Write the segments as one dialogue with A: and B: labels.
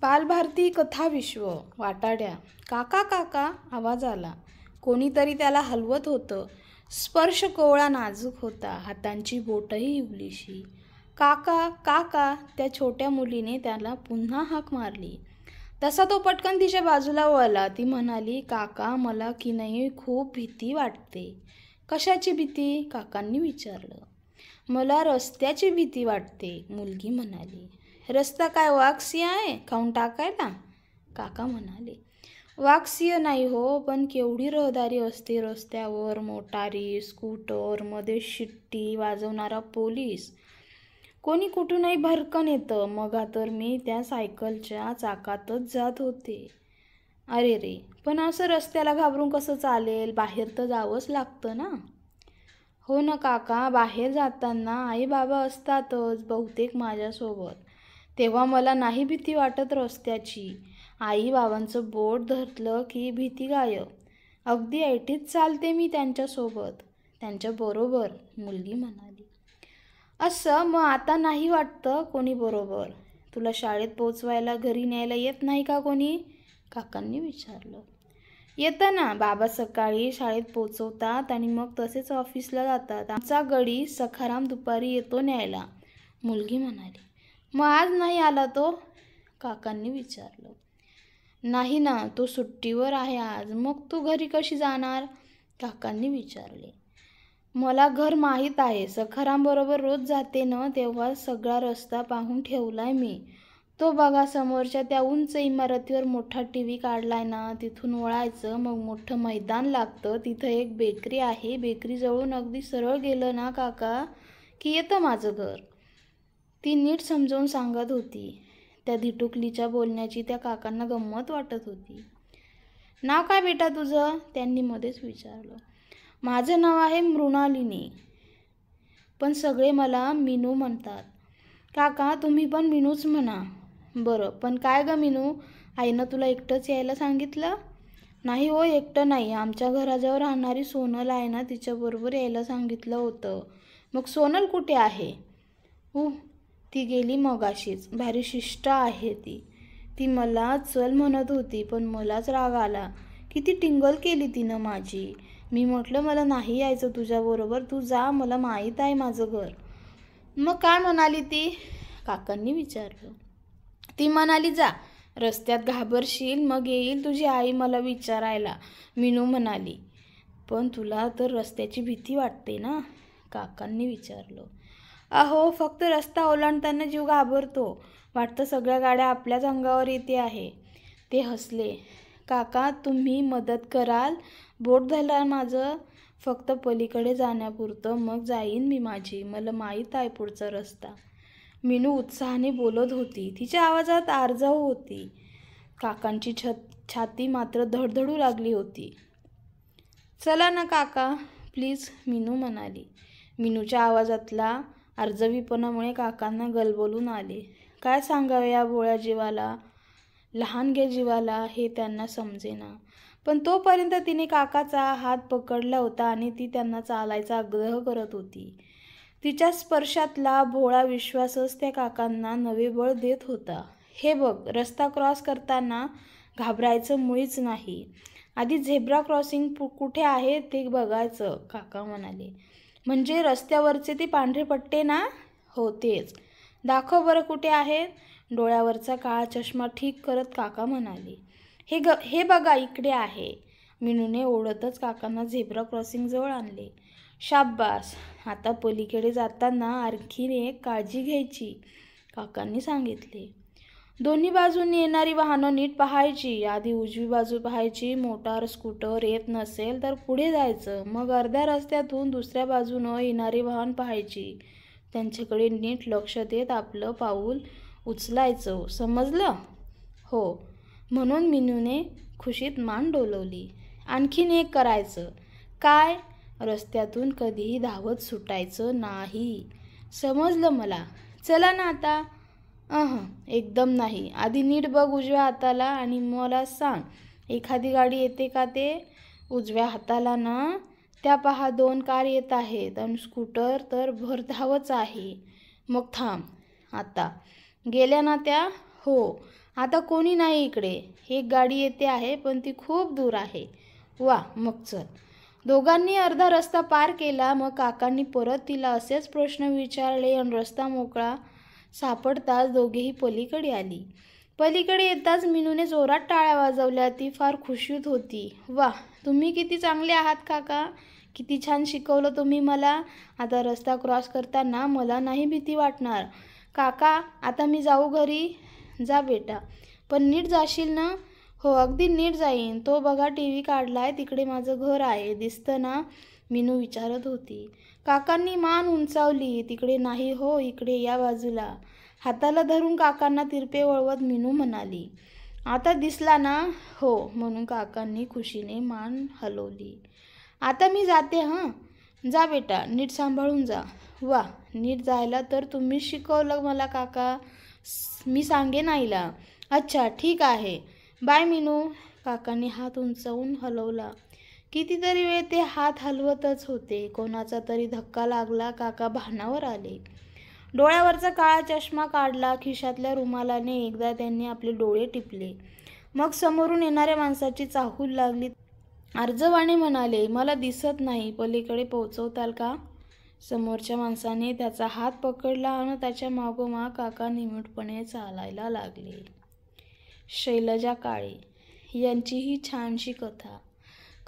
A: बालभारती कथा विश्व वाटाड्या. काका काका आवाज आला. कोणीतरी त्याला हलवत होतं. स्पर्श कोवळा नाजूक होता. हातांची बोटही इवलीशी. काका काका त्या छोट्या मुलीने त्याला पुन्हा हाक मारली. तसा तो पटकन तिच्या बाजूला वळला. ती म्हणाली, काका मला की नाही खूप भीती वाटते. कशाची भीती? काकांनी विचारलं. मला रस्त्याची भीती वाटते, मुलगी म्हणाली. रस्ता काय वाघसिंह आहे खाऊन टाकायला? काका म्हणाले. वाघसिंह नाही हो, पण केवढी रहदारी असते रस्त्यावर. मोटारी, स्कूटर, मध्ये शिट्टी वाजवणारा पोलीस. कोणी कुठूनही भरकन येतं. मगा तर मी त्या सायकलच्या चाकातच जात होते. अरे रे, पण असं रस्त्याला घाबरून कसं चालेल? बाहेर तर जावंच लागतं ना. हो ना काका, बाहेर जाताना आई बाबा असतातच बहुतेक माझ्यासोबत. तेव्हा मला नाही भीती वाटत रस्त्याची. आई बाबांचं बोट धरलं की भीती गायब. अगदी ऐटीत चालते मी त्यांच्यासोबत. त्यांच्याबरोबर, मुलगी म्हणाली. असं मग आता नाही वाटतं कोणी बरोबर? तुला शाळेत पोचवायला घरी न्यायला येत नाही का कोणी? काकांनी विचारलं. येतं ना, बाबा सकाळी शाळेत पोचवतात आणि मग तसेच ऑफिसला जातात. आमचा गडी सखाराम दुपारी येतो न्यायला, मुलगी म्हणाली. मग आज नाही आला तो? काकांनी विचारलं. नाही ना, तो सुट्टीवर आहे आज. मग तू घरी कशी जाणार? काकांनी विचारले. मला घर माहीत आहे. सखारामबरोबर रोज जाते ना, तेव्हा सगळा रस्ता पाहून ठेवलाय मी. तो बघा समोरच्या त्या उंच इमारतीवर मोठा टीव्ही काढलाय ना, तिथून वळायचं मग मोठं मैदान लागतं. तिथं एक बेकरी आहे. बेकरीजवळून अगदी सरळ गेलं ना काका की येतं माझं घर. ती नीट समजावून सांगत होती. त्या धिटुकलीच्या बोलण्याची त्या काकांना गंमत वाटत होती. नाव काय बेटा तुझं? त्यांनी मध्येच विचारलं. माझं नाव आहे मृणालिनी, पण सगळे मला मीनू म्हणतात. काका तुम्ही पण मीनूच म्हणा. बरं, पण काय ग मीनू, आईनं तुला एकटंच यायला सांगितलं? नाही हो, एकटं नाही. आमच्या घराजवळ राहणारी सोनल आहे ना, तिच्याबरोबर यायला सांगितलं होतं. मग सोनल कुठे आहे? ती गेली मगाशीच. भारी शिष्ट आहे ती. ती मला चल म्हणत होती, पण मलाच राग आला. किती टिंगल केली तिनं माझी. मी म्हटलं मला नाही यायचं तुझ्याबरोबर, तू जा, मला माहीत आहे माझं घर. मग काय म्हणाली ती? काकांनी विचारलं. ती म्हणाली, जा, रस्त्यात घाबरशील मग येईल तुझी आई मला विचारायला, मीनू म्हणाली. पण तुला तर रस्त्याची भीती वाटते ना? काकांनी विचारलं. अहो, फक्त रस्ता ओलांडताना जीव घाबरतो. वाटतं सगळ्या गाड्या आपल्याच अंगावर येते आहे. ते हसले. काका तुम्ही मदत कराल? बोट धरलं माझं. फक्त पलीकडे जाण्यापुरतं, मग जाईन मी माझी. मला माहीत आहे पुढचा रस्ता. मीनू उत्साहाने बोलत होती. तिच्या आवाजात आर्जव होती. काकांची छाती मात्र धडधडू लागली होती. चला ना काका प्लीज, मीनू म्हणाली. मीनूच्या आवाजातला आर्जवीपणामुळे काकांना गलबलून आले. काय सांगावे या भोळ्या जीवाला, लहानग्या जीवाला, हे त्यांना समजेना. पण तोपर्यंत तिने काकाचा हात पकडला होता आणि ती त्यांना चालायचा आग्रह करत होती. तिच्या स्पर्शातला भोळा विश्वासच त्या काकांना नवे बळ देत होता. हे बघ, रस्ता क्रॉस करताना घाबरायचं मुळीच नाही. आधी झेब्रा क्रॉसिंग कुठे आहे ते बघायचं, काका म्हणाले. म्हणजे रस्त्यावरचे ते पांढरे पट्टे ना? हो तेच. दाखव बरं कुठे आहे. डोळ्यावरचा काळा चष्मा ठीक करत काका म्हणाले. हे बघा इकडे आहे. मीनूने ओढतच काकांना झेब्रा क्रॉसिंगजवळ आणले. शाब्बास, आता पलीकडे जाताना आणखीन एक काळजी घ्यायची, काकांनी सांगितले. दोन्ही बाजूंनी येणारी वाहनं नीट पाहायची. आधी उजवी बाजू पाहायची. मोटार स्कूटर येत नसेल तर पुढे जायचं. मग अर्ध्या रस्त्यातून दुसऱ्या बाजूनं येणारी वाहन पाहायची. त्यांच्याकडे नीट लक्ष देत आपलं पाऊल उचलायचं, समजलं? हो, म्हणून मीनूने खुशीत मान डोलवली. आणखीन एक करायचं. काय? रस्त्यातून कधीही धावत सुटायचं नाही, समजलं मला. चला ना आता. एकदम नाही. आधी नीट बघ उजव्या हाताला आणि मला सांग, एखादी गाडी येते का ते? उजव्या हाताला ना? त्या पहा 2 कार येत आहेत आणि स्कूटर तर भरधावच आहे. मग थांब. आता गेल्या ना त्या? हो. आता कोणी नाही इकडे. एक गाडी येते आहे पण ती खूप दूर आहे. वा, मग चल. दोघांनी अर्धा रस्ता पार केला. मग काकांनी परत तिला असेच प्रश्न विचारले आणि रस्ता मोकळा सापडताच दोघेही पलीकडे आली. पलीकडे येताच मीनूने जोरात टाळ्या वाजवल्या. ती फार खुशीत होती. वा, तुम्ही किती चांगले आहात काका. किती छान शिकवलं तुम्ही मला. आता रस्ता क्रॉस करताना मला नाही भीती वाटणार. काका, आता मी जाऊ घरी. जा बेटा, पण नीट जाशील ना. हो, अगदी नीट जाईन. तो बघा टी व्ही काढलाय, तिकडे माझं घर आहे, दिसतं ना. मीनू विचारत होती. काकांनी मान उंचावली. तिकडे नाही हो, इकडे या बाजूला. हाताला धरून काकांना तिरपे वळवत मीनू म्हणाली. आता दिसला ना. हो, म्हणून काकांनी खुशीने मान हलवली. आता मी जाते हं. जा बेटा, नीट सांभाळून जा. वा, नीट जायला तर तुम्हीच शिकवलं मला काका. मी सांगेन आईला. अच्छा, ठीक आहे. बाय मीनू. काकांनी हात उंचावून हलवला. कितीतरी वेळ ते हात हलवतच होते. कोणाचा तरी धक्का लागला. काका भानावर आले. डोळ्यावरचा काळा चष्मा काढला. खिशातल्या रुमालाने एकदा त्यांनी आपले डोळे टिपले. मग समोरून येणाऱ्या माणसाची चाहूल लागली. आर्जवाने म्हणाले, मला दिसत नाही, पलीकडे पोहोचवताल का. समोरच्या माणसाने त्याचा हात पकडला आणि त्याच्या मागोमाग काका निमूटपणे चालायला लागले. शैलजा काळे यांची ही छानशी कथा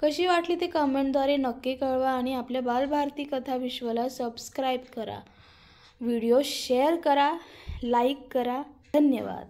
A: कशी वाटली ते कमेंटद्वारे नक्की कळवा आणि आपल्या बालभारती कथा विश्वाला सबस्क्राईब करा. व्हिडिओ शेअर करा, लाईक करा. धन्यवाद.